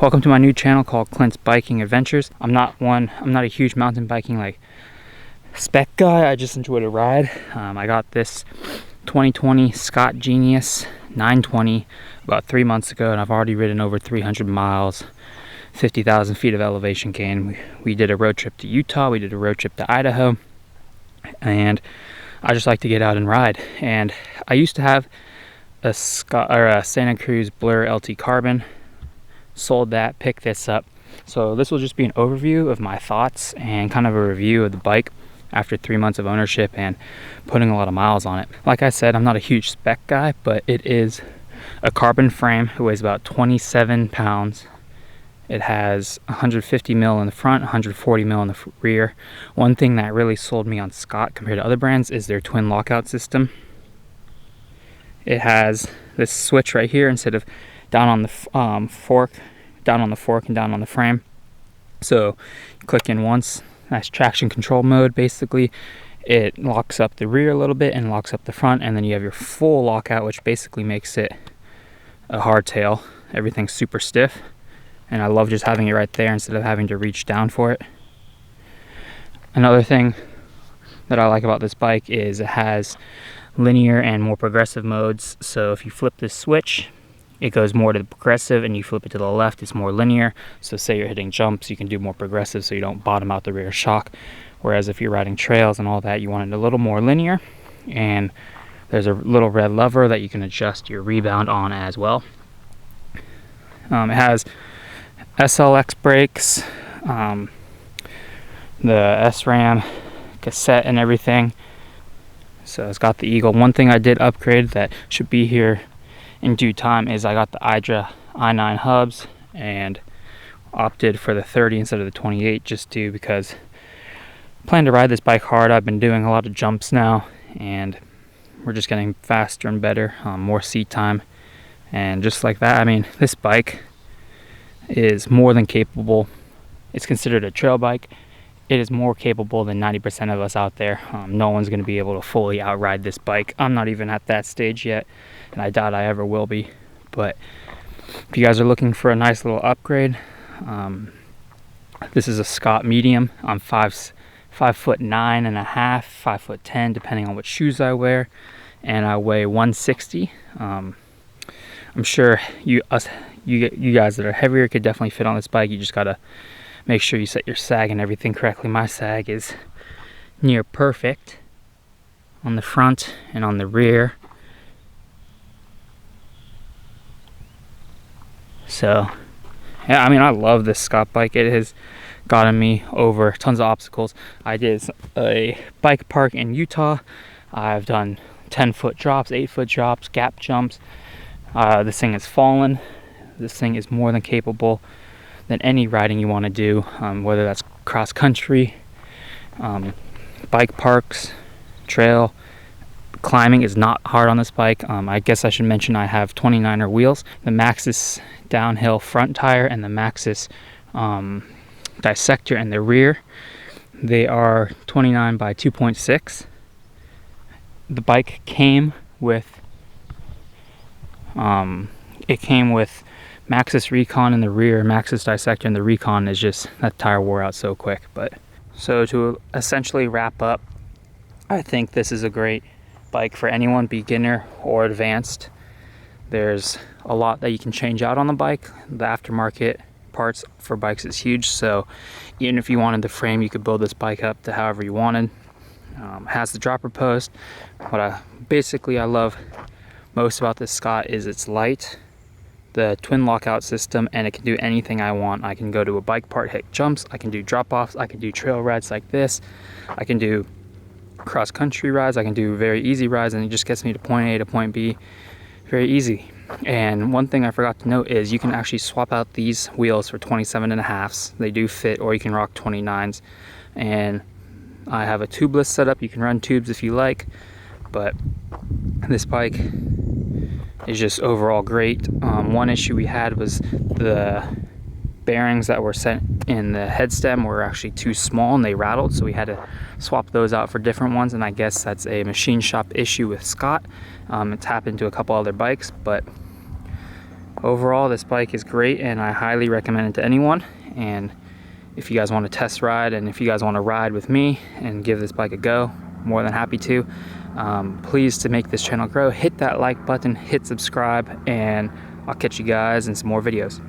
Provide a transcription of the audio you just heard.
Welcome to my new channel called Clint's Biking Adventures. I'm not a huge mountain biking like spec guy. I just enjoy to ride. I got this 2020 Scott Genius 920 about 3 months ago, and I've already ridden over 300 miles, 50,000 feet of elevation gain. We did a road trip to Utah, we did a road trip to Idaho, and I just like to get out and ride. And I used to have a Santa Cruz Blur LT Carbon. Sold that, picked this up. So this will just be an overview of my thoughts and kind of a review of the bike after 3 months of ownership and putting a lot of miles on it. Like I said, I'm not a huge spec guy, but it is a carbon frame. It weighs about 27 pounds. It has 150 mil in the front, 140 mil in the rear. One thing that really sold me on Scott compared to other brands is their twin lockout system. It has this switch right here instead of down on the fork and down on the frame. So you click in once, that's traction control mode. Basically it locks up the rear a little bit and locks up the front, and then you have your full lockout, which basically makes it a hardtail. Everything's super stiff, and I love just having it right there instead of having to reach down for it. Another thing that I like about this bike is it has linear and more progressive modes. So if you flip this switch, it goes more to the progressive, and you flip it to the left, it's more linear. So say you're hitting jumps, you can do more progressive so you don't bottom out the rear shock. Whereas if you're riding trails and all that, you want it a little more linear. And there's a little red lever that you can adjust your rebound on as well. It has Slx Brakes, the SRAM cassette and everything. So it's got the Eagle. One thing I did upgrade that should be here in due time is I got the Idra i9 hubs and opted for the 30 instead of the 28 because I plan to ride this bike hard. I've been doing a lot of jumps now, and we're just getting faster and better, more seat time, and just like that, I mean, this bike is more than capable. It's considered a trail bike. It is more capable than 90% of us out there. No one's going to be able to fully outride this bike. I'm not even at that stage yet, and I doubt I ever will be. But if you guys are looking for a nice little upgrade, this is a Scott medium. I'm 5'9.5", 5'10", depending on what shoes I wear, and I weigh 160. I'm sure you guys that are heavier could definitely fit on this bike. You just gotta make sure you set your sag and everything correctly. My sag is near perfect on the front and on the rear. So, yeah, I mean, I love this Scott bike. It has gotten me over tons of obstacles. I did a bike park in Utah. I've done 10-foot drops, 8-foot drops, gap jumps. This thing has fallen. This thing is more than capable than any riding you want to do, whether that's cross country, bike parks, trail. Climbing is not hard on this bike. I guess I should mention I have 29er wheels, the Maxxis downhill front tire and the Maxxis dissector in the rear. They are 29 by 2.6. The bike came with Maxxis Recon in the rear, Maxxis Dissector in the Recon. Is just, that tire wore out so quick. But so to essentially wrap up, I think this is a great bike for anyone, beginner or advanced. There's a lot that you can change out on the bike. The aftermarket parts for bikes is huge, so even if you wanted the frame, you could build this bike up to however you wanted. Has the dropper post. What I love most about this Scott is it's light, the twin lockout system, and it can do anything I want. I can go to a bike park, hit jumps, I can do drop-offs, I can do trail rides like this, I can do cross-country rides, I can do very easy rides, and it just gets me to point A to point B very easy. And one thing I forgot to note is you can actually swap out these wheels for 27.5s. They do fit, or you can rock 29s. And I have a tubeless setup. You can run tubes if you like, but this bike is just overall great. One issue we had was the bearings that were set in the head stem were actually too small and they rattled, so we had to swap those out for different ones, and I guess that's a machine shop issue with Scott. It's happened to a couple other bikes, but overall, this bike is great and I highly recommend it to anyone. And if you guys want to test ride, and if you guys want to ride with me and give this bike a go, more than happy to. Please, to make this channel grow, hit that like button, hit subscribe, and I'll catch you guys in some more videos.